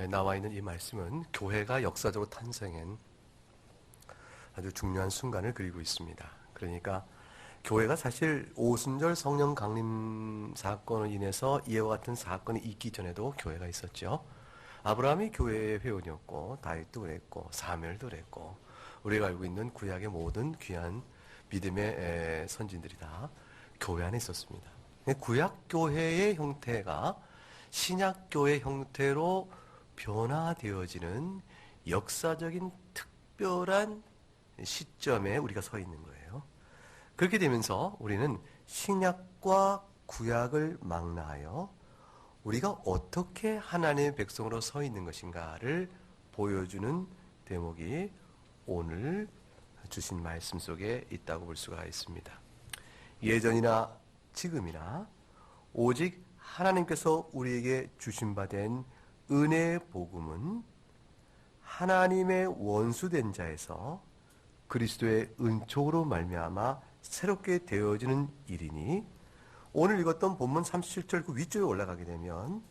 나와 있는 이 말씀은 교회가 역사적으로 탄생한 아주 중요한 순간을 그리고 있습니다. 그러니까 교회가 사실 오순절 성령 강림 사건으로 인해서 이와 같은 사건이 있기 전에도 교회가 있었죠. 아브라함이 교회의 회원이었고, 다윗도 그랬고, 사무엘도 그랬고, 우리가 알고 있는 구약의 모든 귀한 믿음의 선진들이 다 교회 안에 있었습니다. 구약 교회의 형태가 신약 교회 형태로 변화되어지는 역사적인 특별한 시점에 우리가 서 있는 거예요. 그렇게 되면서 우리는 신약과 구약을 망라하여 우리가 어떻게 하나님의 백성으로 서 있는 것인가를 보여주는 대목이 오늘 주신 말씀 속에 있다고 볼 수가 있습니다. 예전이나 지금이나 오직 하나님께서 우리에게 주신 바 된 은혜의 복음은 하나님의 원수된 자에서 그리스도의 은총으로 말미암아 새롭게 되어지는 일이니, 오늘 읽었던 본문 37절 그 위쪽에 올라가게 되면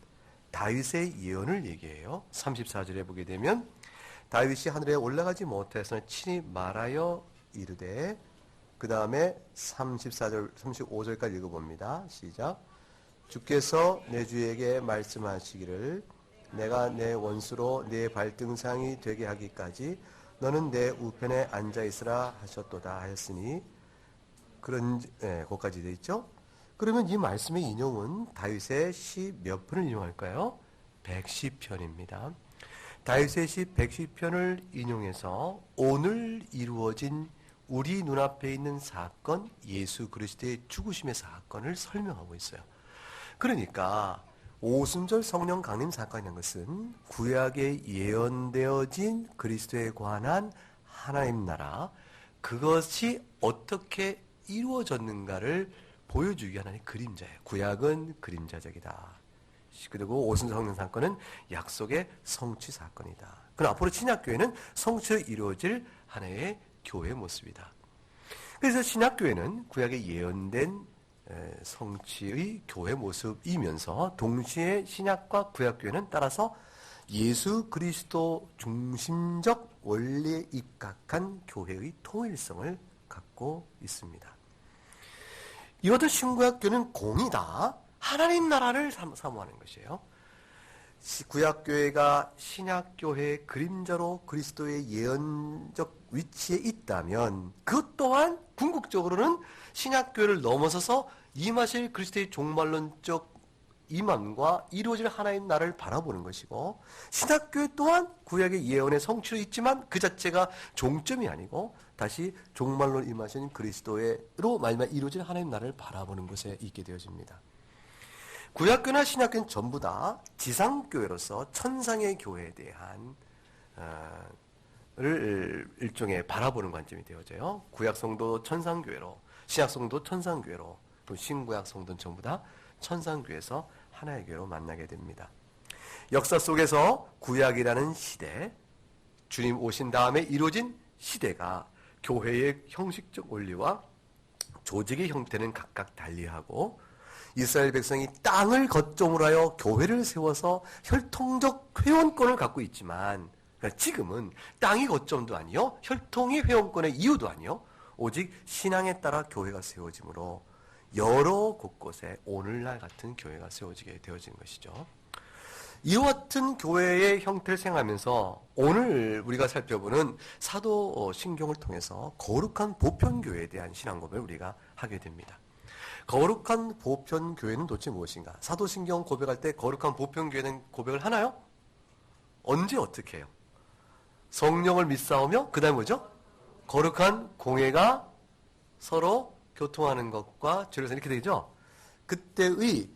다윗의 예언을 얘기해요. 34절에 보게 되면 다윗이 하늘에 올라가지 못해서는 친히 말하여 이르되, 그 다음에 34절, 35절까지 읽어봅니다. 시작. 주께서 내 주에게 말씀하시기를 내가 내 원수로 내 발등상이 되게 하기까지 너는 내 우편에 앉아있으라 하셨도다 하였으니, 거기까지 되어 있죠. 그러면 이 말씀의 인용은 다윗의 시 몇 편을 인용할까요? 110편입니다. 다윗의 시 110편을 인용해서 오늘 이루어진 우리 눈앞에 있는 사건, 예수 그리스도의 죽으심의 사건을 설명하고 있어요. 그러니까 오순절 성령 강림 사건이라는 것은 구약에 예언되어진 그리스도에 관한 하나님 나라, 그것이 어떻게 이루어졌는가를 보여주기 위한 하나님의 그림자예요. 구약은 그림자적이다. 그리고 오순절 성령 사건은 약속의 성취 사건이다. 그럼 앞으로 신약교회는 성취로 이루어질 하나의 교회의 모습이다. 그래서 신약교회는 구약에 예언된 성취의 교회 모습이면서 동시에 신약과 구약교회는 따라서 예수 그리스도 중심적 원리에 입각한 교회의 통일성을 갖고 있습니다. 이것도 신구약교회는 공이다, 하나님 나라를 사모하는 것이에요. 구약교회가 신약교회의 그림자로 그리스도의 예언적 위치에 있다면 그것 또한 궁극적으로는 신약교회를 넘어서서 임하실 그리스도의 종말론적 임함과 이루어질 하나님 나라를 바라보는 것이고, 신약교회 또한 구약의 예언의 성취로 있지만 그 자체가 종점이 아니고 다시 종말론 임하신 그리스도로 말미암아 이루어질 하나님 나라를 바라보는 곳에 있게 되어집니다. 구약교회나 신약교회는 전부 다 지상교회로서 천상의 교회에 대한 일종의 바라보는 관점이 되어져요. 구약 성도 천상교회로, 신약 성도 천상교회로, 또 신구약 성도는 전부 다 천상교회에서 하나의 교회로 만나게 됩니다. 역사 속에서 구약이라는 시대, 주님 오신 다음에 이루어진 시대가 교회의 형식적 원리와 조직의 형태는 각각 달리하고, 이스라엘 백성이 땅을 거점으로 하여 교회를 세워서 혈통적 회원권을 갖고 있지만, 그러니까 지금은 땅이 거점도 아니요, 혈통이 회원권의 이유도 아니요, 오직 신앙에 따라 교회가 세워지므로 여러 곳곳에 오늘날 같은 교회가 세워지게 되어진 것이죠. 이와 같은 교회의 형태를 생각하면서 오늘 우리가 살펴보는 사도 신경을 통해서 거룩한 보편교회에 대한 신앙 고백을 우리가 하게 됩니다. 거룩한 보편교회는 도대체 무엇인가? 사도신경 고백할 때 거룩한 보편교회는 고백을 하나요? 언제 어떻게 해요? 성령을 믿사오며 그 다음에 뭐죠? 거룩한 공회가 서로 교통하는 것과 죄를 이렇게 되죠? 그때의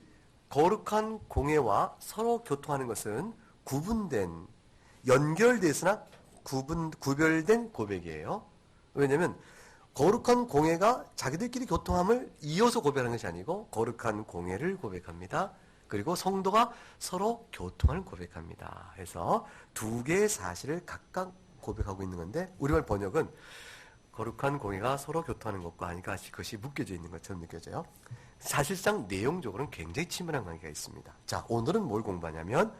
거룩한 공회와 서로 교통하는 것은 구분된, 연결되으나 구별된 고백이에요. 왜냐하면 거룩한 공회가 자기들끼리 교통함을 이어서 고백하는 것이 아니고 거룩한 공회를 고백합니다. 그리고 성도가 서로 교통을 고백합니다. 해서 두 개의 사실을 각각 고백하고 있는 건데, 우리말 번역은 거룩한 공회가 서로 교통하는 것과 하니까 그것이 묶여져 있는 것처럼 느껴져요. 사실상 내용적으로는 굉장히 친밀한 관계가 있습니다. 자, 오늘은 뭘 공부하냐면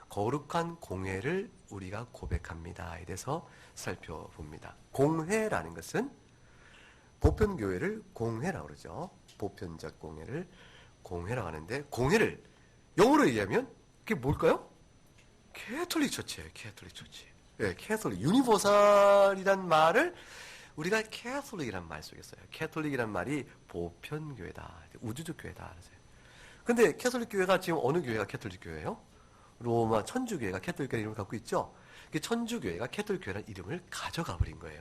거룩한 공회를 우리가 고백합니다에 대해서 살펴봅니다. 공회라는 것은 보편교회를 공회라고 그러죠. 보편적 공회를 공회라고 하는데, 공회를 영어로 얘기하면 그게 뭘까요? 캐톨릭 처치예요. 캐톨릭 처치. 예, 캐톨릭. 유니버설이란 말을 우리가 캐톨릭이란 말 속에 써요. 캐톨릭이란 말이 보편교회다, 우주적 교회다. 근데 캐톨릭 교회가 지금 어느 교회가 캐톨릭 교회예요? 로마 천주교회가 캐톨릭 교회 이름을 갖고 있죠. 천주교회가 캐톨릭 교회라는 이름을 가져가 버린 거예요.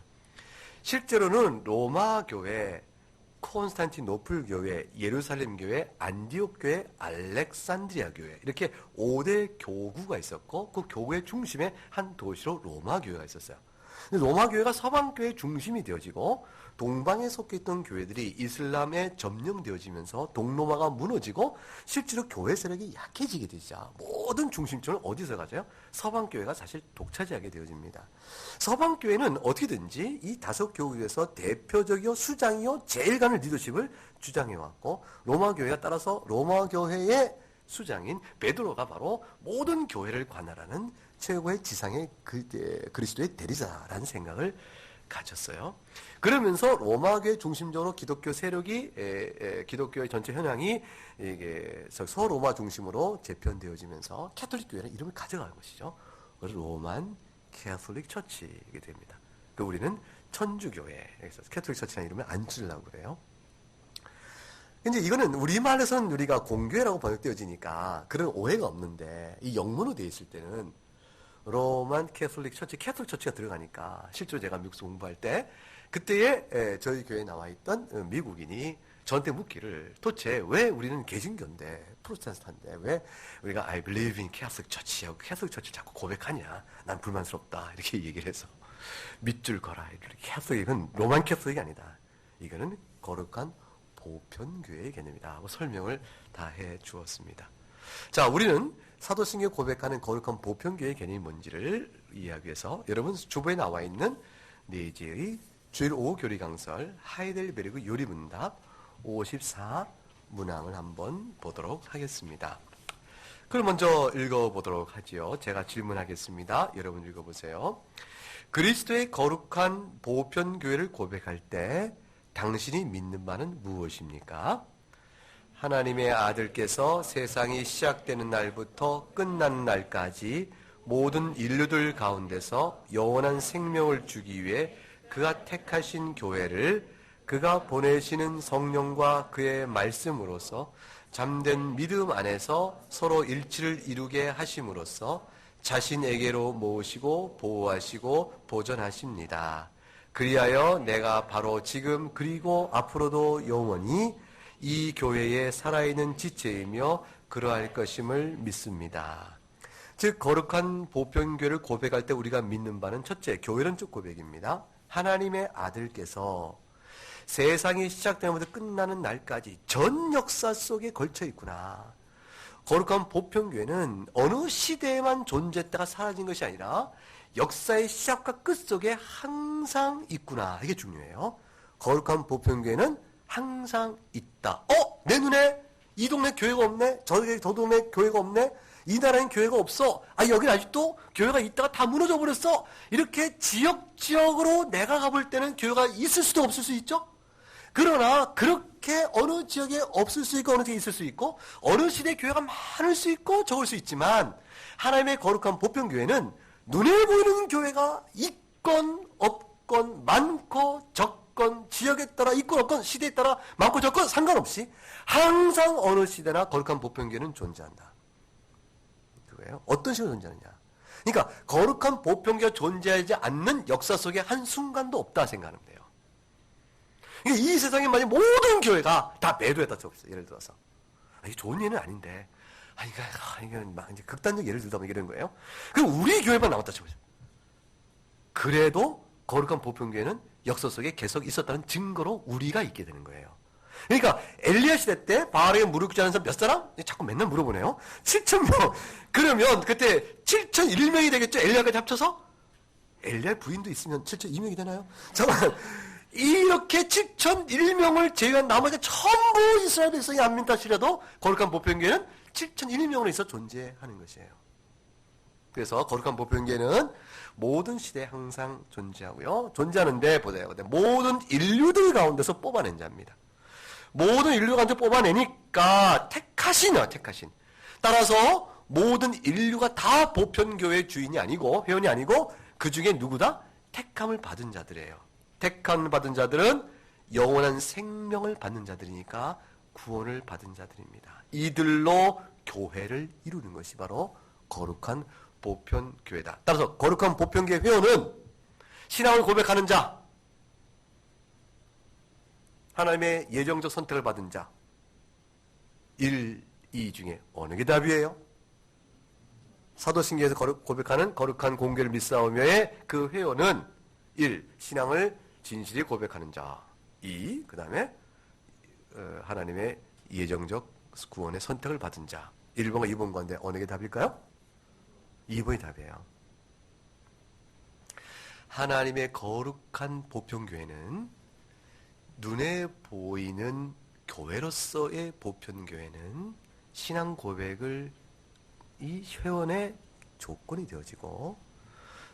실제로는 로마 교회, 콘스탄티노플 교회, 예루살렘 교회, 안디옥 교회, 알렉산드리아 교회, 이렇게 5대 교구가 있었고, 그 교구의 중심에 한 도시로 로마 교회가 있었어요. 로마 교회가 서방 교회의 중심이 되어지고, 동방에 속해 있던 교회들이 이슬람에 점령되어지면서 동로마가 무너지고 실제로 교회 세력이 약해지게 되자 모든 중심점을 어디서 가져요? 서방 교회가 사실 독차지하게 되어집니다. 서방 교회는 어떻게든지 이 다섯 교회에서 대표적이요 수장이요 제일 가는 리더십을 주장해왔고, 로마 교회가 따라서 로마 교회의 수장인 베드로가 바로 모든 교회를 관할하는 최고의 지상의 그리스도의 대리자라는 생각을 가졌어요. 그러면서 로마교회 중심적으로 기독교 세력이 기독교의 전체 현황이 이게 서로마 중심으로 재편되어지면서 캐톨릭 교회는 이름을 가져간 것이죠. 그래서 로만 캐톨릭 처치게 됩니다. 그 우리는 천주교회에서 캐톨릭 처치라는 이름을 안 쓰려고 그래요. 근데 이거는 우리말에서는 우리가 공교회라고 번역되어지니까 그런 오해가 없는데, 이 영문으로 되어 있을 때는 로만 캐톨릭 처치, 캐톨릭 처치가 들어가니까, 실제로 제가 미국에서 공부할 때 그때에 저희 교회에 나와 있던 미국인이 저한테 묻기를, 도대체 왜 우리는 개신교인데, 프로테스탄트인데 왜 우리가 I believe in Catholic Church하고 캐톨릭 처치를 자꾸 고백하냐, 난 불만스럽다, 이렇게 얘기를 해서 밑줄 거라. 캐톨릭은 로만 캐톨릭이 아니다, 이거는 거룩한 보편교회의 개념이다 하고 설명을 다 해 주었습니다. 자, 우리는 사도신경에 고백하는 거룩한 보편교회의 개념이 뭔지를 이해하기 위해서 여러분 주보에 나와 있는 네이지의 주일 오후 교리 강설 하이델베르그 요리문답 54 문항을 한번 보도록 하겠습니다. 그럼 먼저 읽어보도록 하지요. 제가 질문하겠습니다. 여러분 읽어보세요. 그리스도의 거룩한 보편교회를 고백할 때 당신이 믿는 바는 무엇입니까? 하나님의 아들께서 세상이 시작되는 날부터 끝나는 날까지 모든 인류들 가운데서 영원한 생명을 주기 위해 그가 택하신 교회를 그가 보내시는 성령과 그의 말씀으로서 잠든 믿음 안에서 서로 일치를 이루게 하심으로써 자신에게로 모으시고 보호하시고 보존하십니다. 그리하여 내가 바로 지금 그리고 앞으로도 영원히 이 교회의 살아있는 지체이며 그러할 것임을 믿습니다. 즉 거룩한 보편교회를 고백할 때 우리가 믿는 바는 첫째, 교회론적 고백입니다. 하나님의 아들께서 세상이 시작되면부터 끝나는 날까지 전 역사 속에 걸쳐 있구나. 거룩한 보편교회는 어느 시대에만 존재했다가 사라진 것이 아니라 역사의 시작과 끝 속에 항상 있구나. 이게 중요해요. 거룩한 보편교회는 항상 있다. 내 눈에 이 동네 교회가 없네? 저 동네 교회가 없네? 이 나라엔 교회가 없어? 여긴 아직도 교회가 있다가 다 무너져 버렸어? 이렇게 지역으로 내가 가볼 때는 교회가 있을 수도 없을 수 있죠? 그러나 그렇게 어느 지역에 없을 수 있고 어느 지역에 있을 수 있고 어느 시대에 교회가 많을 수 있고 적을 수 있지만, 하나님의 거룩한 보편교회는 눈에 보이는 교회가 있건 없건 많고 적건 지역에 따라 있건 없건 시대에 따라 많고 적건 상관없이 항상 어느 시대나 거룩한 보편교회는 존재한다. 그거예요. 어떤 식으로 존재하느냐. 그러니까 거룩한 보편교회가 존재하지 않는 역사 속에 한순간도 없다 생각하면 돼요. 그러니까 이 세상에 만약 모든 교회가 다 매도했다 쳐봅시다. 예를 들어서. 이게 좋은 예는 아닌데, 이건 막 이제 극단적 예를 들다 보면 이런 거예요. 그럼 우리 교회만 남았다 쳐보죠. 그래도 거룩한 보편교회는 역사 속에 계속 있었다는 증거로 우리가 있게 되는 거예요. 그러니까 엘리야 시대 때 바알에게 무릎 꿇지 않은 사람 몇 사람? 자꾸 맨날 물어보네요. 7,000명. 그러면 그때 7,001명이 되겠죠? 엘리야까지 합쳐서? 엘리야 부인도 있으면 7,002명이 되나요? 잠깐만. 이렇게 7,001명을 제외한 나머지 전부 이스라엘 백성이 안 믿다 치려도 거룩한 보편교회는 7,001명으로 있어 존재하는 것이에요. 그래서 거룩한 보편교회는 모든 시대에 항상 존재하고요. 존재하는데 보세요. 모든 인류들 가운데서 뽑아낸 자입니다. 모든 인류 가운데 뽑아내니까 택하신이요, 택하신. 따라서 모든 인류가 다 보편교회의 주인이 아니고 회원이 아니고 그 중에 누구다? 택함을 받은 자들이에요. 택함을 받은 자들은 영원한 생명을 받는 자들이니까 구원을 받은 자들입니다. 이들로 교회를 이루는 것이 바로 거룩한 보편교회다. 따라서 거룩한 보편교회 회원은 신앙을 고백하는 자, 하나님의 예정적 선택을 받은 자, 1, 2 중에 어느 게 답이에요? 사도신경에서 고백하는 거룩한 공교를 믿사오며의 그 회원은 1. 신앙을 진실히 고백하는 자, 2. 그 다음에 하나님의 예정적 구원의 선택을 받은 자. 1번과 2번 가운데 어느 게 답일까요? 2번이 답이에요. 하나님의 거룩한 보편교회는 눈에 보이는 교회로서의 보편교회는 신앙 고백을 이 회원의 조건이 되어지고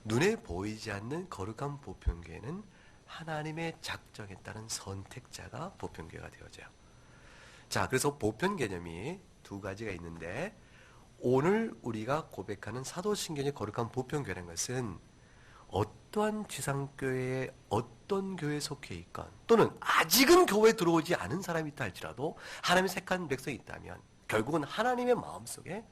눈에 보이지 않는 거룩한 보편교회는 하나님의 작정에 따른 선택자가 보편교회가 되어져요. 자, 그래서 보편 개념이 두 가지가 있는데 오늘 우리가 고백하는 사도신경의 거룩한 보편교회라는 것은 어떠한 지상교회에 어떤 교회에 속해 있건 또는 아직은 교회에 들어오지 않은 사람이 있다 할지라도 하나님의 택한 백성이 있다면 결국은 하나님의 마음속에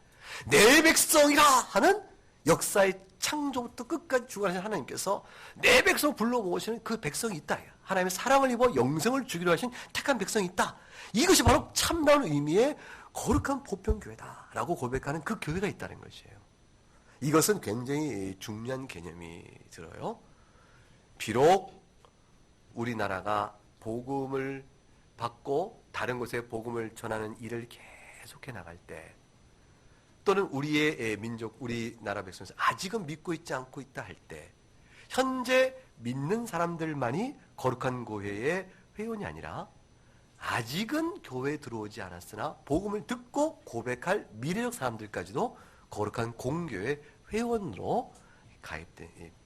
내 백성이라 하는 역사의 창조부터 끝까지 주관하신 하나님께서 내 백성을 불러 모으시는 그 백성이 있다. 하나님의 사랑을 입어 영생을 주기로 하신 택한 백성이 있다. 이것이 바로 참다운 의미의 거룩한 보편교회다라고 고백하는 그 교회가 있다는 것이에요. 이것은 굉장히 중요한 개념이 들어요. 비록 우리나라가 복음을 받고 다른 곳에 복음을 전하는 일을 계속해 나갈 때 또는 우리의 민족, 우리나라 백성에서 아직은 믿고 있지 않고 있다 할 때 현재 믿는 사람들만이 거룩한 교회의 회원이 아니라 아직은 교회에 들어오지 않았으나 복음을 듣고 고백할 미래적 사람들까지도 거룩한 공교회 회원으로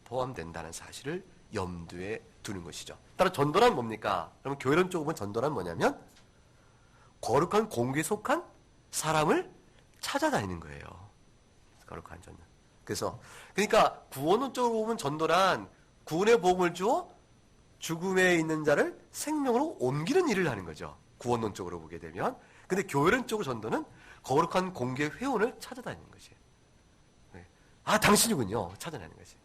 포함된다는 사실을 염두에 두는 것이죠. 따라 전도란 뭡니까? 그러면 교회론 쪽으로 보면 전도란 뭐냐면 거룩한 공교회에 속한 사람을 찾아다니는 거예요. 거룩한 전도. 그러니까 구원론 쪽으로 보면 전도란 구원의 복음을 주어 죽음에 있는 자를 생명으로 옮기는 일을 하는 거죠. 구원론 쪽으로 보게 되면. 근데 교회론 쪽으로 전도는 거룩한 공교회 회원을 찾아다니는 것이에요. 아, 당신이군요. 찾아내는 것이.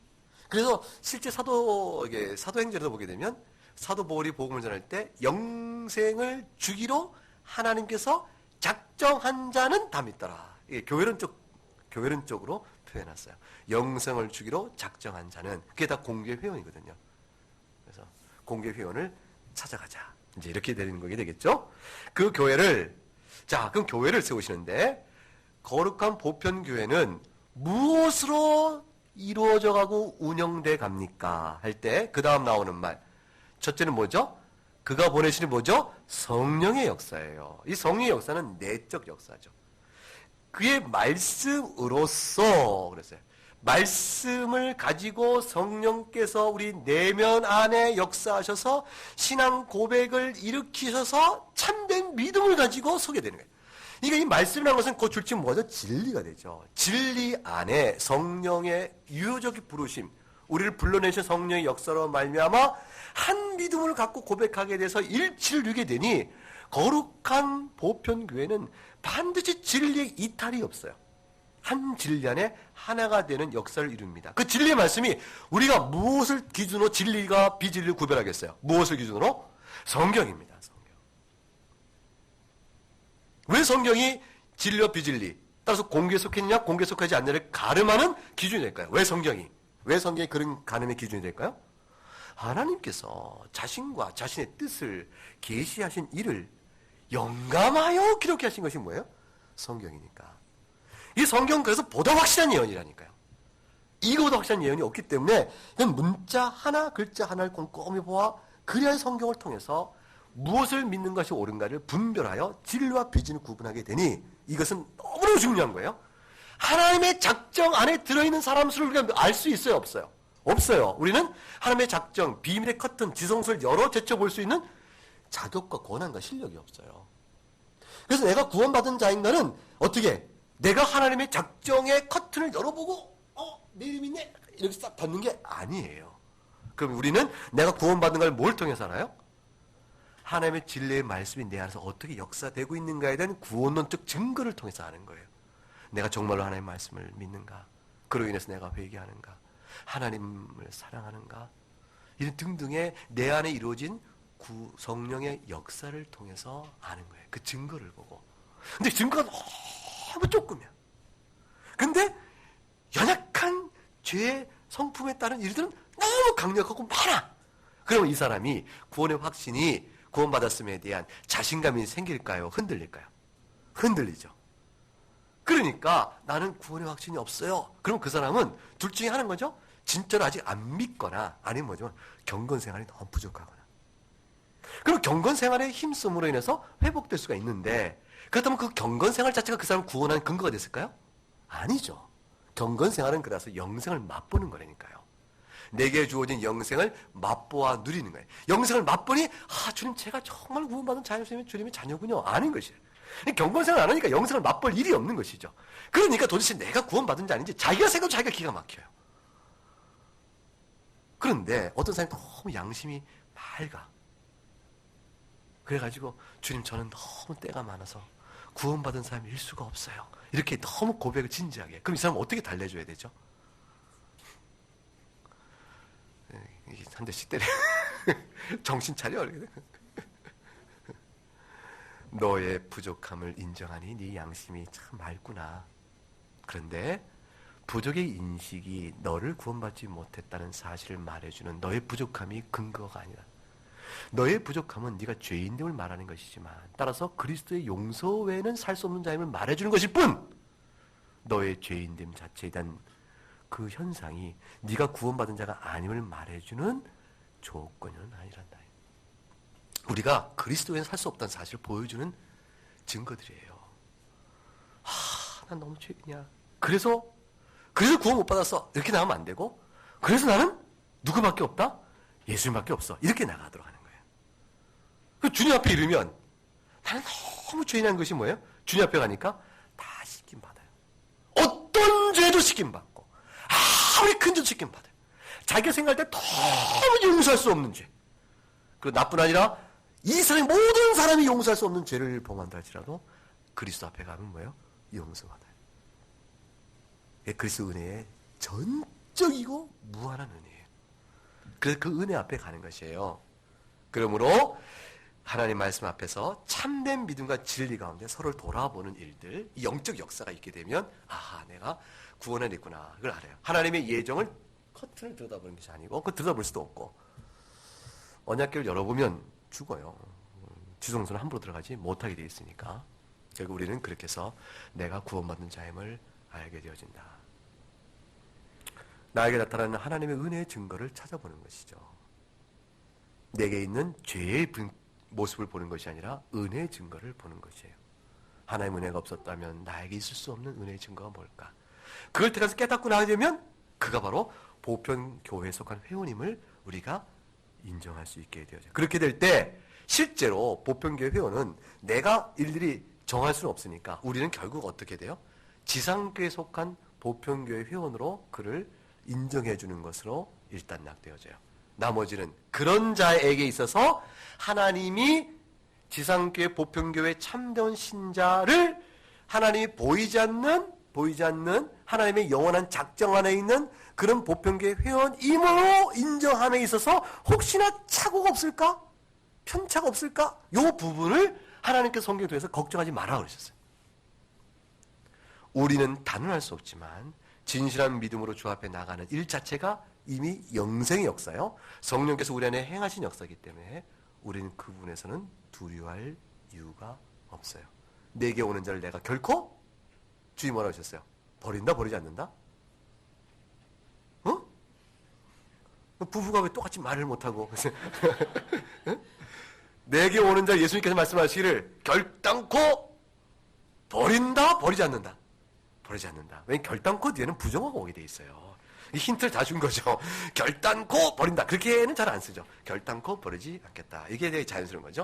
그래서 실제 사도행전에도 보게 되면 사도 바울이 복음을 전할 때 영생을 주기로 하나님께서 작정한 자는 다 믿더라. 이게 교회론 쪽으로 표현했어요. 영생을 주기로 작정한 자는 그게 다 공교회 회원이거든요. 그래서 공교회 회원을 찾아가자. 이제 이렇게 되는 거게 되겠죠? 그 교회를 그럼 교회를 세우시는데 거룩한 보편교회는 무엇으로 이루어져 가고 운영돼 갑니까? 할 때 그 다음 나오는 말. 첫째는 뭐죠? 그가 보내시는 뭐죠? 성령의 역사예요. 이 성령의 역사는 내적 역사죠. 그의 말씀으로써 그랬어요. 말씀을 가지고 성령께서 우리 내면 안에 역사하셔서 신앙 고백을 일으키셔서 참된 믿음을 가지고 서게 되는 거예요. 이 말씀이라는 것은 그 줄치면 뭐죠? 진리가 되죠. 진리 안에 성령의 유효적 부르심, 우리를 불러내신 성령의 역사로 말미암아 한 믿음을 갖고 고백하게 돼서 일치를 이루게 되니 거룩한 보편교회는 반드시 진리의 이탈이 없어요. 한 진리 안에 하나가 되는 역사를 이룹니다. 그 진리의 말씀이 우리가 무엇을 기준으로 진리가 비진리를 구별하겠어요? 무엇을 기준으로? 성경입니다. 왜 성경이 진리와 비진리, 따라서 공개에 속했냐, 공개에 속하지 않느냐를 가름하는 기준이 될까요? 왜 성경이 그런 가늠의 기준이 될까요? 하나님께서 자신과 자신의 뜻을 계시하신 일을 영감하여 기록하신 것이 뭐예요? 성경이니까. 이 성경은 그래서 보다 확실한 예언이라니까요. 이거보다 확실한 예언이 없기 때문에 그냥 문자 하나, 글자 하나를 꼼꼼히 보아 그리하여 성경을 통해서 무엇을 믿는 것이 옳은가를 분별하여 진리와 비진을 구분하게 되니 이것은 너무나 중요한 거예요. 하나님의 작정 안에 들어있는 사람 수를 우리가 알 수 있어요, 없어요? 없어요. 우리는 하나님의 작정, 비밀의 커튼, 지성소를 열어 제쳐볼 수 있는 자격과 권한과 실력이 없어요. 그래서 내가 구원받은 자인가는 어떻게? 내가 하나님의 작정의 커튼을 열어보고 내 이름이 있네 이렇게 싹 받는 게 아니에요. 그럼 우리는 내가 구원받은 걸 뭘 통해서 알아요? 하나님의 진리의 말씀이 내 안에서 어떻게 역사되고 있는가에 대한 구원론적 증거를 통해서 아는 거예요. 내가 정말로 하나님의 말씀을 믿는가? 그로 인해서 내가 회개하는가? 하나님을 사랑하는가? 이런 등등의 내 안에 이루어진 성령의 역사를 통해서 아는 거예요. 그 증거를 보고. 근데 증거가 너무 조금이야. 근데 연약한 죄의 성품에 따른 일들은 너무 강력하고 많아. 그러면 이 사람이 구원의 확신이 구원받았음에 대한 자신감이 생길까요? 흔들릴까요? 흔들리죠. 그러니까 나는 구원의 확신이 없어요. 그럼 그 사람은 둘 중에 하는 거죠. 진짜로 아직 안 믿거나 아니면 뭐죠? 경건 생활이 너무 부족하거나. 그럼 경건 생활의 힘쓰므로 인해서 회복될 수가 있는데 그렇다면 그 경건 생활 자체가 그 사람을 구원하는 근거가 됐을까요? 아니죠. 경건 생활은 그래서 영생을 맛보는 거라니까요. 내게 주어진 영생을 맛보아 누리는 거예요. 영생을 맛보니 주님 제가 정말 구원받은 자녀시면 주님의 자녀군요. 아닌 것이에요. 경건 생활 안 하니까 영생을 맛볼 일이 없는 것이죠. 그러니까 도대체 내가 구원받은 자 아닌지 자기가 생각도 자기가 기가 막혀요. 그런데 어떤 사람이 너무 양심이 맑아. 그래가지고 주님 저는 너무 때가 많아서 구원받은 사람일 수가 없어요. 이렇게 너무 고백을 진지하게. 그럼 이 사람은 어떻게 달래줘야 되죠? 한 대씩 때려. 정신 차려. 너의 부족함을 인정하니 네 양심이 참 맑구나. 그런데 부족의 인식이 너를 구원받지 못했다는 사실을 말해주는 너의 부족함이 근거가 아니라 너의 부족함은 네가 죄인됨을 말하는 것이지만 따라서 그리스도의 용서 외에는 살 수 없는 자임을 말해주는 것일 뿐 너의 죄인됨 자체에 대한 그 현상이 네가 구원받은 자가 아님을 말해주는 조건은 아니란다. 우리가 그리스도 외에는 살 수 없다는 사실을 보여주는 증거들이에요. 난 너무 죄인이야. 그래서 구원 못 받았어. 이렇게 나가면 안 되고 그래서 나는 누구밖에 없다? 예수님밖에 없어. 이렇게 나가도록 하는 거예요. 그 주님 앞에 이르면 나는 너무 죄인한 것이 뭐예요? 주님 앞에 가니까 다 씻김받아요. 어떤 죄도 씻김받고 아무리 큰 죄도 씻김받아요. 자기가 생각할 때 너무 용서할 수 없는 죄. 그리고 나뿐 아니라 이 세상의 모든 사람이 용서할 수 없는 죄를 범한다 할지라도 그리스도 앞에 가면 뭐예요? 용서받아요. 그리스도 은혜의 전적이고 무한한 은혜예요. 그래서 그 은혜 앞에 가는 것이에요. 그러므로 하나님 말씀 앞에서 참된 믿음과 진리 가운데 서로를 돌아보는 일들, 이 영적 역사가 있게 되면 내가 구원을 했구나. 그걸 알아요. 하나님의 예정을 커튼을 들여다보는 것이 아니고 그걸 들여다볼 수도 없고 언약궤를 열어보면 죽어요. 지성소는 함부로 들어가지 못하게 되어 있으니까 결국 우리는 그렇게 해서 내가 구원받는 자임을 알게 되어진다. 나에게 나타나는 하나님의 은혜의 증거를 찾아보는 것이죠. 내게 있는 죄의 모습을 보는 것이 아니라 은혜의 증거를 보는 것이에요. 하나님의 은혜가 없었다면 나에게 있을 수 없는 은혜의 증거가 뭘까? 그걸 통해서 깨닫고 나게 되면 그가 바로 보편교회에 속한 회원임을 우리가 인정할 수 있게 되어져요. 그렇게 될 때 실제로 보편교회 회원은 내가 일일이 정할 수는 없으니까 우리는 결국 어떻게 돼요? 지상교회에 속한 보편교회 회원으로 그를 인정해 주는 것으로 일단 낙되어져요. 나머지는 그런 자에게 있어서 하나님이 지상교회 보편교회 참된 신자를 하나님이 보이지 않는 하나님의 영원한 작정 안에 있는 그런 보편교회 회원임으로 인정함에 있어서 혹시나 착오가 없을까? 편차가 없을까? 이 부분을 하나님께서 성경에 통해서 걱정하지 마라 그러셨어요. 우리는 단언할 수 없지만 진실한 믿음으로 주 앞에 나가는 일 자체가 이미 영생의 역사요. 성령께서 우리 안에 행하신 역사이기 때문에 우리는 그 부분에서는 두려워할 이유가 없어요. 내게 오는 자를 내가 결코 주님 뭐라고 하셨어요? 버린다 버리지 않는다? 부부가 왜 똑같이 말을 못하고 내게 오는 자 예수님께서 말씀하시기를 결단코 버린다 버리지 않는다. 버리지 않는다. 왜냐면 결단코 뒤에는 부정어가 오게 돼 있어요. 이 힌트를 다 준 거죠. 결단코 버린다. 그렇게는 잘 안 쓰죠. 결단코 버리지 않겠다. 이게 되게 자연스러운 거죠.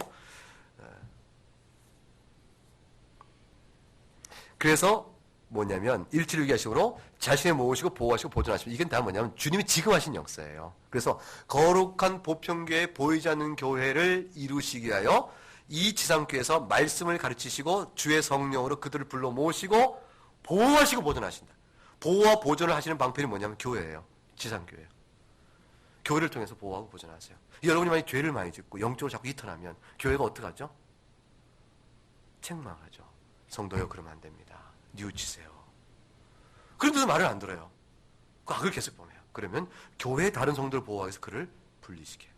그래서 뭐냐면 1762하식으로 자신의 모으시고 보호하시고 보존하시고, 이건 다 뭐냐면 주님이 지금 하신 역사예요. 그래서 거룩한 보편교회, 보이지 않는 교회를 이루시기 위하여 이 지상교회에서 말씀을 가르치시고 주의 성령으로 그들을 불러 모으시고 보호하시고 보존하신다. 보호와 보존을 하시는 방편이 뭐냐면 교회예요. 지상교회예요. 교회를 통해서 보호하고 보존하세요. 여러분이 만약 죄를 많이 짓고 영적으로 자꾸 이탈하면 교회가 어떡하죠? 책망하죠. 성도요, 그러면 안 됩니다. 뉘우치세요. 그런데도 말을 안 들어요. 악을 계속 범해요. 그러면 교회의 다른 성도를 보호하기 위해서 그를 분리시켜요.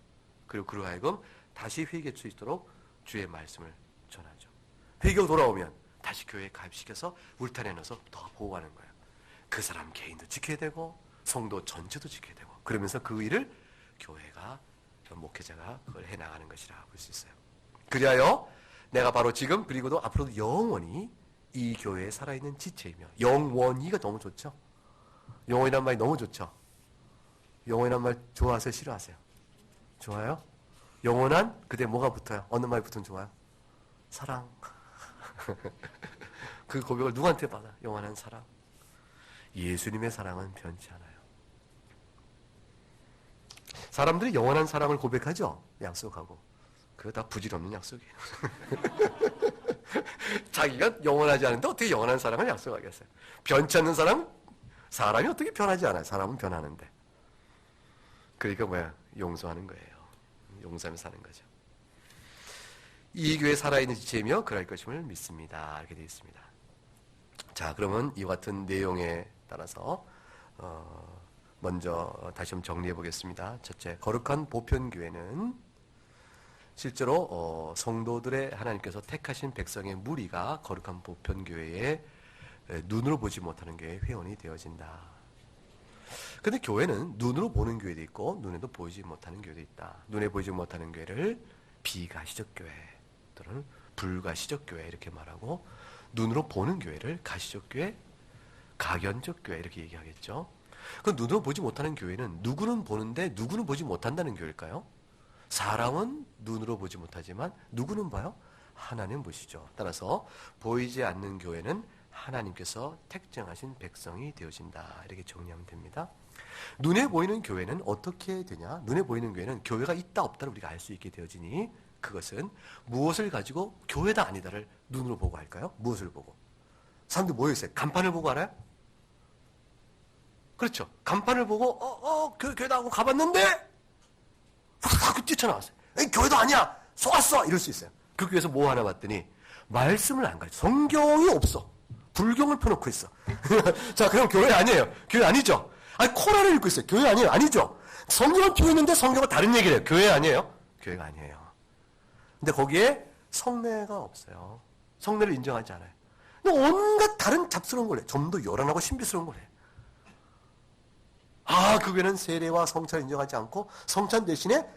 그리고 그로 하여금 다시 회개할 수 있도록 주의 말씀을 전하죠. 회개가 돌아오면 다시 교회에 가입시켜서 울타리에 넣어서 더 보호하는 거예요. 그 사람 개인도 지켜야 되고 성도 전체도 지켜야 되고, 그러면서 그 일을 교회가, 목회자가 그걸 해나가는 것이라 볼 수 있어요. 그리하여 내가 바로 지금 그리고도 앞으로도 영원히 이 교회에 살아있는 지체이며, 영원히가 너무 좋죠. 영원이란 말이 너무 좋죠. 영원이란 말 좋아하세요? 싫어하세요? 좋아요? 영원한 그대 뭐가 붙어요? 어느 말이 붙으면 좋아요? 사랑. 그 고백을 누구한테 받아? 영원한 사랑. 예수님의 사랑은 변치 않아요. 사람들이 영원한 사랑을 고백하죠? 약속하고. 그거 다 부질없는 약속이에요. 자기가 영원하지 않은데 어떻게 영원한 사랑을 약속하겠어요? 변치 않는 사랑? 사람이 어떻게 변하지 않아요? 사람은 변하는데. 그러니까 뭐야? 용서하는 거예요. 용서하며 사는 거죠. 이 교회 살아있는 지체이며 그럴 것임을 믿습니다. 이렇게 되어 있습니다. 자, 그러면 이와 같은 내용에 따라서 먼저 다시 한번 정리해 보겠습니다. 첫째, 거룩한 보편교회는 실제로 성도들의 하나님께서 택하신 백성의 무리가 거룩한 보편교회에 눈으로 보지 못하는 교회의 회원이 되어진다. 근데 교회는 눈으로 보는 교회도 있고 눈에도 보이지 못하는 교회도 있다. 눈에 보이지 못하는 교회를 비가시적 교회 또는 불가시적 교회 이렇게 말하고, 눈으로 보는 교회를 가시적 교회, 가견적 교회 이렇게 얘기하겠죠. 그 눈으로 보지 못하는 교회는 누구는 보는데 누구는 보지 못한다는 교회일까요? 사람은 눈으로 보지 못하지만 누구는 봐요? 하나님 보시죠. 따라서 보이지 않는 교회는 하나님께서 택정하신 백성이 되어진다. 이렇게 정리하면 됩니다. 눈에 보이는 교회는 어떻게 되냐? 눈에 보이는 교회는 교회가 있다 없다를 우리가 알 수 있게 되어지니, 그것은 무엇을 가지고 교회다 아니다를 눈으로 보고 할까요? 무엇을 보고? 사람들 모여있어요. 간판을 보고 알아요? 그렇죠. 간판을 보고 교회다 하고 가봤는데 훅 뛰쳐나왔어요. 교회도 아니야. 속았어. 이럴 수 있어요. 그 교회에서 뭐 하나 봤더니 말씀을 안 가르쳐. 성경이 없어. 불경을 펴놓고 있어. 자, 그럼 교회 아니에요. 교회 아니죠. 아니, 코라를 읽고 있어요. 교회 아니에요. 아니죠. 성경을 펴고 있는데 성경은 다른 얘기를 해요. 교회 아니에요. 교회가 아니에요. 근데 거기에 성례가 없어요. 성례를 인정하지 않아요. 온갖 다른 잡스러운 걸 해요. 좀 더 요란하고 신비스러운 걸 해요. 그 교회는 세례와 성찬을 인정하지 않고 성찬 대신에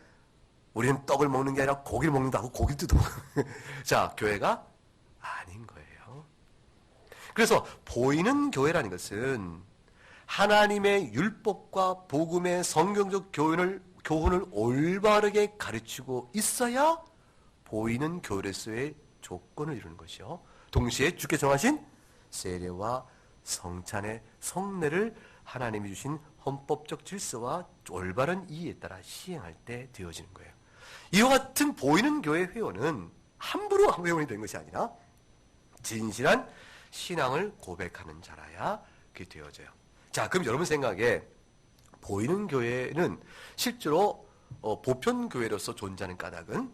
우리는 떡을 먹는 게 아니라 고기를 먹는다고 고기를 뜯어먹어요. 자, 교회가 아닌 거예요. 그래서 보이는 교회라는 것은 하나님의 율법과 복음의 성경적 교훈을 올바르게 가르치고 있어야 보이는 교회로서의 조건을 이루는 것이요. 동시에 주께 정하신 세례와 성찬의 성례를 하나님이 주신 헌법적 질서와 올바른 이해에 따라 시행할 때 되어지는 거예요. 이와 같은 보이는 교회 회원은 함부로 회원이 된 것이 아니라 진실한 신앙을 고백하는 자라야 그게 되어져요. 자, 그럼 여러분 생각에 보이는 교회는 실제로 보편교회로서 존재하는 까닭은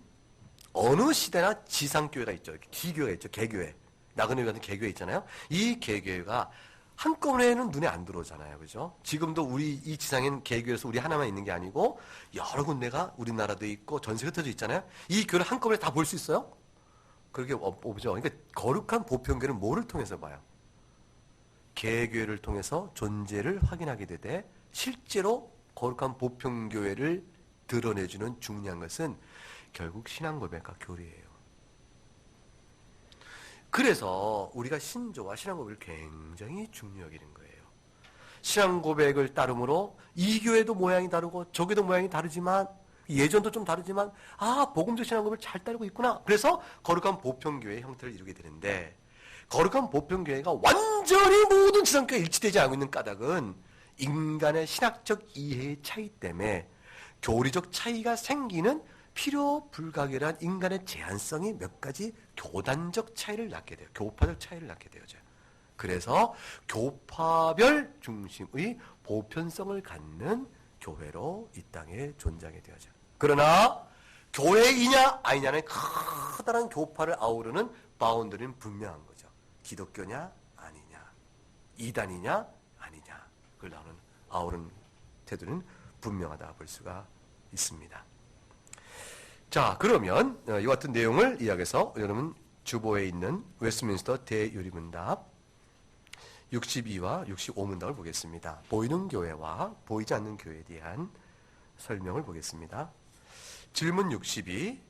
어느 시대나 지상교회가 있죠. 기교회가 있죠. 개교회. 나그네 같은 개교회 있잖아요. 이 개교회가 한꺼번에는 눈에 안 들어오잖아요. 그죠? 지금도 우리 이 지상엔 개교에서 우리 하나만 있는 게 아니고 여러 군데가 우리나라도 있고 전 세계 흩어져 있잖아요. 이 교회를 한꺼번에 다 볼 수 있어요? 그렇게 없죠. 그러니까 거룩한 보편교회는 뭐를 통해서 봐요? 개교회를 통해서 존재를 확인하게 되되, 실제로 거룩한 보편교회를 드러내주는 중요한 것은 결국 신앙 고백과 교리예요. 그래서 우리가 신조와 신앙 고백을 굉장히 중요히 여기는 거예요. 신앙 고백을 따름으로 이 교회도 모양이 다르고 저 교회도 모양이 다르지만 예전도 좀 다르지만 복음적 신앙 고백을 잘 따르고 있구나. 그래서 거룩한 보편교회의 형태를 이루게 되는데 거룩한 보편교회가 완전히 모든 지상교회가 일치되지 않고 있는 까닭은 인간의 신학적 이해의 차이 때문에 교리적 차이가 생기는 필요 불가결한 인간의 제한성이 몇 가지 교단적 차이를 낳게 돼요. 교파적 차이를 낳게 되어져요. 그래서 교파별 중심의 보편성을 갖는 교회로 이 땅에 존재하게 되어져요. 그러나 교회이냐 아니냐는 커다란 교파를 아우르는 바운더리는 분명한 거죠. 기독교냐 아니냐, 이단이냐 아니냐, 그걸 아우르는 태도는 분명하다 볼 수가 있습니다. 자, 그러면 이와 같은 내용을 이야기해서 여러분 주보에 있는 웨스트민스터 대유리문답 62와 65문답을 보겠습니다. 보이는 교회와 보이지 않는 교회에 대한 설명을 보겠습니다. 질문 62.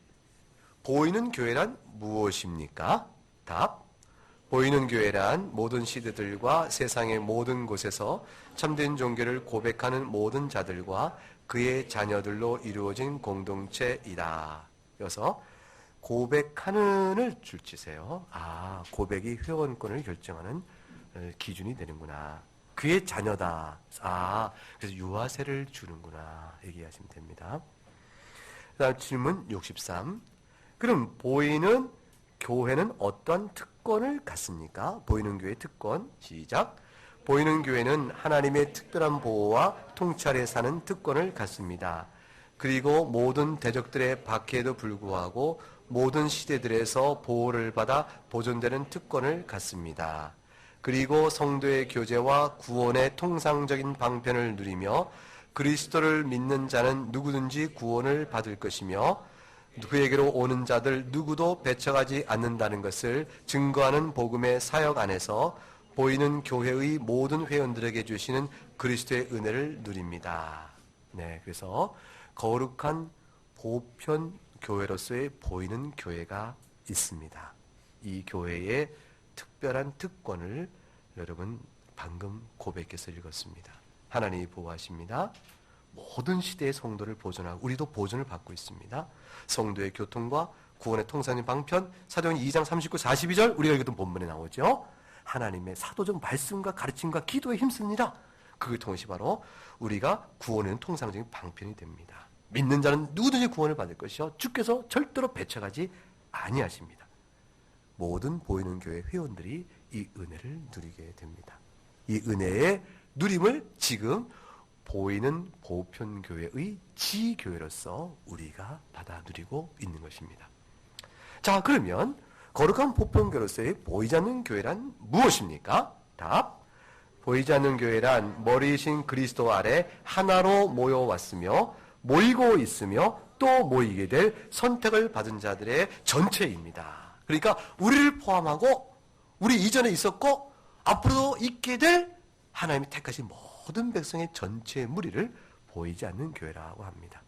보이는 교회란 무엇입니까? 답. 보이는 교회란 모든 시대들과 세상의 모든 곳에서 참된 종교를 고백하는 모든 자들과 그의 자녀들로 이루어진 공동체이다. 여기서 고백하는을 줄치세요. 고백이 회원권을 결정하는 기준이 되는구나. 그의 자녀다. 그래서 유아세를 주는구나. 얘기하시면 됩니다. 그 다음 질문 63. 그럼 보이는 교회는 어떤 특권을 갖습니까? 보이는 교회의 특권. 시작. 보이는 교회는 하나님의 특별한 보호와 통찰에 사는 특권을 갖습니다. 그리고 모든 대적들의 박해에도 불구하고 모든 시대들에서 보호를 받아 보존되는 특권을 갖습니다. 그리고 성도의 교제와 구원의 통상적인 방편을 누리며 그리스도를 믿는 자는 누구든지 구원을 받을 것이며 그에게로 오는 자들 누구도 배척하지 않는다는 것을 증거하는 복음의 사역 안에서 보이는 교회의 모든 회원들에게 주시는 그리스도의 은혜를 누립니다. 네, 그래서 거룩한 보편 교회로서의 보이는 교회가 있습니다. 이 교회의 특별한 특권을 여러분 방금 고백해서 읽었습니다. 하나님이 보호하십니다. 모든 시대의 성도를 보존하고 우리도 보존을 받고 있습니다. 성도의 교통과 구원의 통상적인 방편, 사도행전 2장 39, 42절 우리가 읽었던 본문에 나오죠. 하나님의 사도적 말씀과 가르침과 기도에 힘씁니다. 그걸 통해서 바로 우리가 구원은 통상적인 방편이 됩니다. 믿는 자는 누구든지 구원을 받을 것이요 주께서 절대로 배척하지 아니하십니다. 모든 보이는 교회 회원들이 이 은혜를 누리게 됩니다. 이 은혜의 누림을 지금 보이는 보편교회의 지교회로서 우리가 받아 누리고 있는 것입니다. 자, 그러면 거룩한 보편교회로서의 보이지 않는 교회란 무엇입니까? 답. 보이지 않는 교회란 머리이신 그리스도 아래 하나로 모여왔으며 모이고 있으며 또 모이게 될 선택을 받은 자들의 전체입니다. 그러니까 우리를 포함하고 우리 이전에 있었고 앞으로도 있게 될 하나님이 택하신 모든 백성의 전체 무리를 보이지 않는 교회라고 합니다.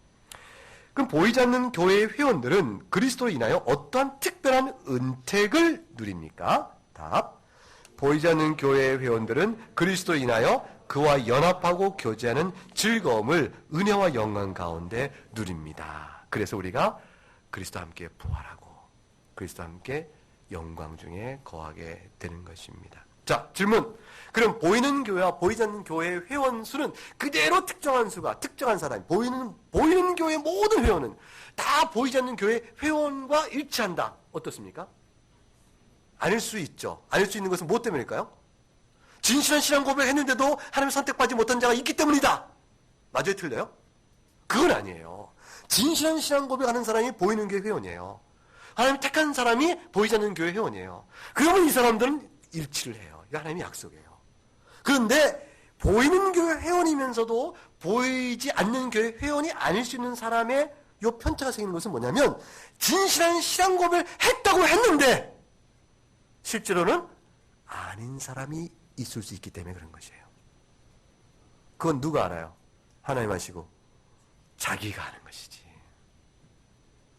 그럼 보이지 않는 교회의 회원들은 그리스도로 인하여 어떠한 특별한 은택을 누립니까? 답. 보이지 않는 교회의 회원들은 그리스도로 인하여 그와 연합하고 교제하는 즐거움을 은혜와 영광 가운데 누립니다. 그래서 우리가 그리스도와 함께 부활하고 그리스도와 함께 영광 중에 거하게 되는 것입니다. 자, 질문. 그럼 보이는 교회와 보이지 않는 교회의 회원 수는 그대로 특정한 수가, 특정한 사람이, 보이는 교회의 모든 회원은 다 보이지 않는 교회 회원과 일치한다. 어떻습니까? 아닐 수 있죠. 아닐 수 있는 것은 무엇 때문일까요? 진실한 신앙 고백을 했는데도 하나님 선택받지 못한 자가 있기 때문이다. 맞아요? 틀려요? 그건 아니에요. 진실한 신앙 고백하는 사람이 보이는 교회 회원이에요. 하나님 택한 사람이 보이지 않는 교회 회원이에요. 그러면 이 사람들은 일치를 해요. 이게 하나님의 약속이에요. 그런데 보이는 교회 회원이면서도 보이지 않는 교회 회원이 아닐 수 있는 사람의 요 편차가 생기는 것은 뭐냐면 진실한 신앙 고백을 했다고 했는데 실제로는 아닌 사람이 있을 수 있기 때문에 그런 것이에요. 그건 누가 알아요? 하나님 아시고 자기가 아는 것이지.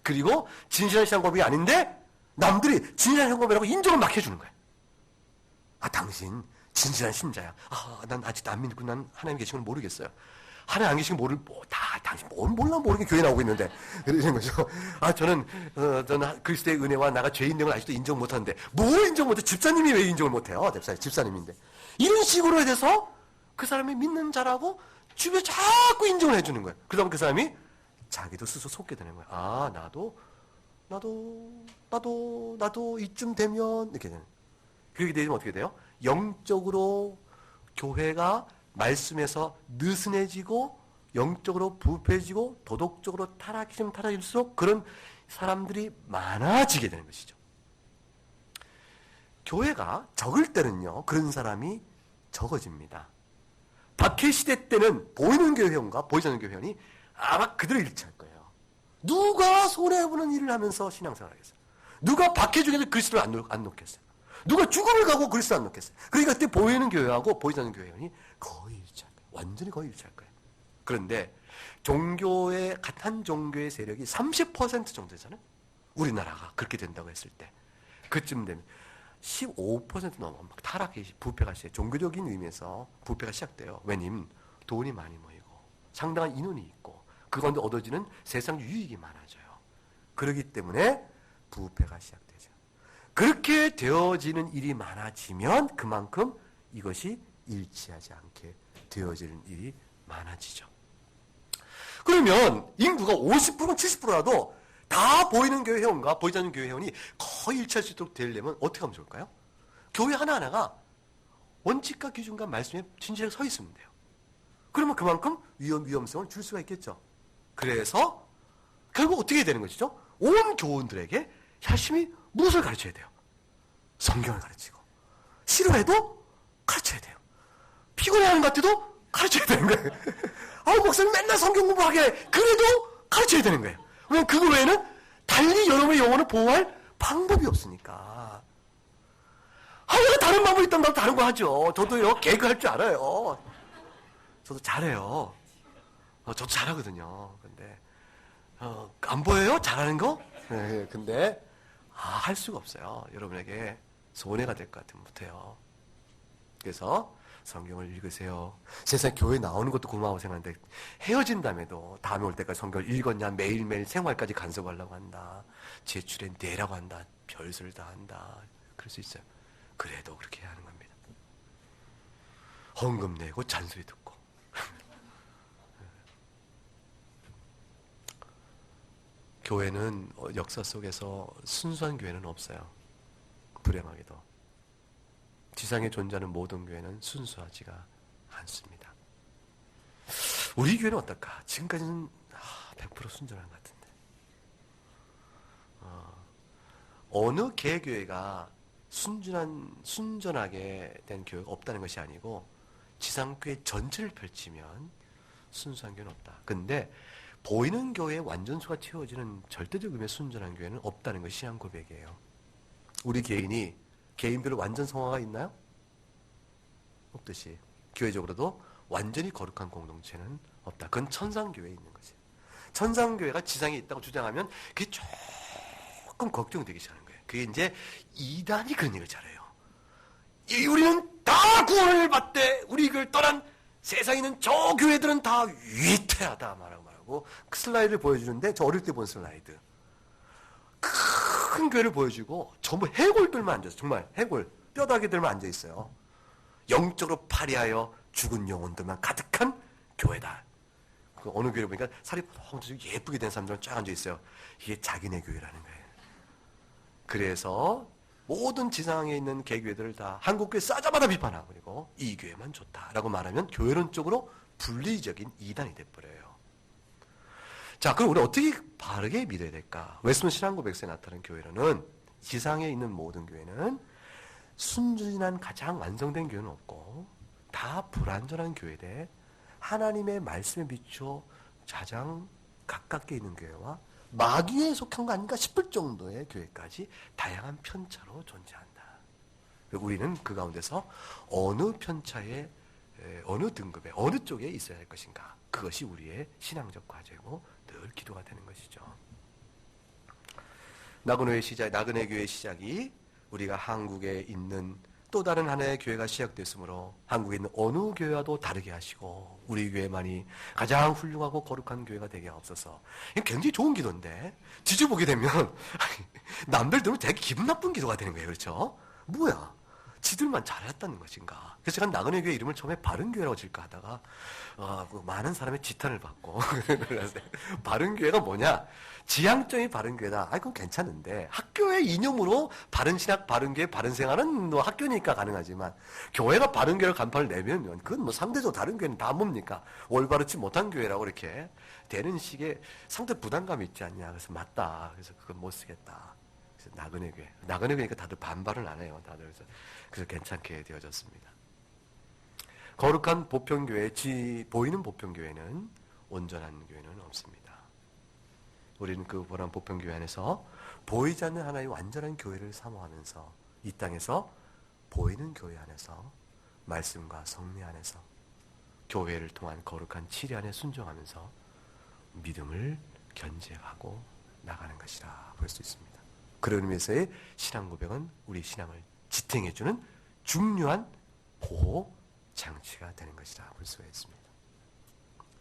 그리고 진실한 신앙 고백이 아닌데 남들이 진실한 현금이라고 인정을 막 해주는 거예요. 아, 당신 진실한 신자야. 아, 난 아직도 안 믿고 난 하나님 계신 걸 모르겠어요. 하나님 안 계신 걸 당신 뭘 몰라 모르게 교회 나오고 있는데. 이런 거죠. 아, 저는 그리스도의 은혜와 나가 죄인 됨을 아직도 인정 못 하는데, 뭘 인정 못 해? 집사님이 왜 인정을 못 해요? 집사님인데. 이런 식으로 해서 그 사람이 믿는 자라고 주변에 자꾸 인정을 해주는 거예요. 그러면 그 사람이 자기도 스스로 속게 되는 거예요. 아, 나도 이쯤 되면, 이렇게 되는. 그렇게 되면 어떻게 돼요? 영적으로 교회가 말씀에서 느슨해지고, 영적으로 부패해지고, 도덕적으로 타락이면 타락일수록 그런 사람들이 많아지게 되는 것이죠. 교회가 적을 때는요, 그런 사람이 적어집니다. 박해 시대 때는 보이는 교회 회원과 보이지 않는 교회 회원이 아마 그대로 일치할 거예요. 누가 손해보는 일을 하면서 신앙생활을 하겠어요? 누가 박해 중에서 그리스도를 안 놓겠어요? 누가 죽음을 가고 그리스도를 안 놓겠어요? 그러니까 그때 보이는 교회하고 보이지 않는 교회 회원이 거의 일치할 거예요. 완전히 거의 일치할 거예요. 그런데 한 종교의 세력이 30% 정도 되잖아요. 우리나라가 그렇게 된다고 했을 때 그쯤 되면 15% 넘어 막 타락이 부패가 시작. 종교적인 의미에서 부패가 시작돼요. 왜냐면 돈이 많이 모이고 상당한 인원이 있고 그건데 얻어지는 세상 유익이 많아져요. 그렇기 때문에 부패가 시작되죠. 그렇게 되어지는 일이 많아지면 그만큼 이것이 일치하지 않게 되어지는 일이 많아지죠. 그러면 인구가 50%, 70%라도 다 보이는 교회 회원과 보이지 않는 교회 회원이 거의 일치할 수 있도록 되려면 어떻게 하면 좋을까요? 교회 하나하나가 원칙과 기준과 말씀에 진실하게 서 있으면 돼요. 그러면 그만큼 위험성을 줄 수가 있겠죠. 그래서 결국 어떻게 되는 것이죠? 온 교원들에게 열심히 무엇을 가르쳐야 돼요? 성경을 가르치고 싫어해도 가르쳐야 돼요. 피곤해하는 것 같아도 가르쳐야 되는 거예요. 아, 목사님 맨날 성경 공부하게 해. 그래도 가르쳐야 되는 거예요. 왜냐면 그거 외에는 달리 여러분의 영혼을 보호할 방법이 없으니까. 아, 왜 다른 방법이 있다면 나도 다른 거 하죠. 저도요, 개그 할 줄 알아요. 저도 잘해요. 저도 잘하거든요. 근데, 안 보여요? 잘하는 거? 네, 근데, 할 수가 없어요. 여러분에게 손해가 될 것 같으면 못해요. 그래서, 성경을 읽으세요. 세상 교회 나오는 것도 고마워 생각하는데 헤어진 다음에도 다음에 올 때까지 성경을 읽었냐 매일매일 생활까지 간섭하려고 한다. 제출해 내라고 한다. 별소리를 다 한다. 그럴 수 있어요. 그래도 그렇게 해야 하는 겁니다. 헌금 내고 잔소리 듣고. 교회는 역사 속에서 순수한 교회는 없어요. 불행하게도. 지상에 존재하는 모든 교회는 순수하지가 않습니다. 우리 교회는 어떨까? 지금까지는 100% 순전한 것 같은데. 어느 개교회가 순전하게 된 교회가 없다는 것이 아니고 지상교회 전체를 펼치면 순수한 교회는 없다. 근데 보이는 교회의 완전수가 채워지는 절대적 의미의 순전한 교회는 없다는 것이 신앙 고백이에요. 우리 개인별로 완전 성화가 있나요? 없듯이 교회적으로도 완전히 거룩한 공동체는 없다. 그건 천상교회에 있는 거지. 천상교회가 지상에 있다고 주장하면 그게 조금 걱정되기 시작하는 거예요. 그게 이제 이단이 그런 얘기를 잘해요. 우리는 다 구원을 받되 우리 그걸 떠난 세상에 있는 저 교회들은 다 위태하다 말하고 그 슬라이드를 보여주는데 저 어릴 때 본 슬라이드. 큰 교회를 보여주고 전부 해골들만 앉아있어요. 정말 해골, 뼈다귀들만 앉아있어요. 영적으로 파리하여 죽은 영혼들만 가득한 교회다. 그 어느 교회를 보니까 살이 예쁘게 된 사람들은 쫙 앉아있어요. 이게 자기네 교회라는 거예요. 그래서 모든 지상에 있는 개교회들을 다 한국교회 싸자마자 비판하고 그리고 이 교회만 좋다라고 말하면 교회론적으로 분리적인 이단이 돼버려요. 자, 그럼 우리 어떻게 바르게 믿어야 될까? 웨스트민스터 신앙고백서에 나타난 교회로는 지상에 있는 모든 교회는 순진한 가장 완성된 교회는 없고 다 불완전한 교회대 하나님의 말씀에 비추어 가장 가깝게 있는 교회와 마귀에 속한 거 아닌가 싶을 정도의 교회까지 다양한 편차로 존재한다. 우리는 그 가운데서 어느 편차에 어느 등급에 어느 쪽에 있어야 할 것인가, 그것이 우리의 신앙적 과제고 늘 기도가 되는 것이죠. 나그네 교회의 시작이 우리가 한국에 있는 또 다른 하나의 교회가 시작됐으므로 한국에 있는 어느 교회와도 다르게 하시고 우리 교회만이 가장 훌륭하고 거룩한 교회가 되게 하옵소서. 이게 굉장히 좋은 기도인데 뒤져보게 되면 남들 들으면 되게 기분 나쁜 기도가 되는 거예요. 그렇죠? 뭐야? 지들만 잘했다는 것인가? 그래서 제가 나그네 교회 이름을 처음에 바른교회라고 질까 하다가 많은 사람의 지탄을 받고 바른교회가 뭐냐? 지향점이 바른교회다. 그건 괜찮은데 학교의 이념으로 바른신학, 바른교회, 바른생활은 뭐 학교니까 가능하지만 교회가 바른교회를 간판을 내면 그건 뭐 상대적으로 다른 교회는 다 뭡니까? 올바르지 못한 교회라고 이렇게 되는 식의 상대 부담감이 있지 않냐? 그래서 맞다. 그래서 그건 못 쓰겠다. 그래서 나그네 교회니까 다들 반발은 안 해요. 다들 그래서 괜찮게 되어졌습니다. 거룩한 보편교회, 보이는 보편교회는 온전한 교회는 없습니다. 우리는 그 보란 보편교회 안에서 보이지 않는 하나의 완전한 교회를 사모하면서 이 땅에서 보이는 교회 안에서 말씀과 성례 안에서 교회를 통한 거룩한 치리 안에 순종하면서 믿음을 견제하고 나가는 것이라 볼 수 있습니다. 그런 의미에서의 신앙 고백은 우리 신앙을 지탱해주는 중요한 보호 장치가 되는 것이라 볼 수가 있습니다.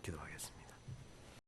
기도하겠습니다.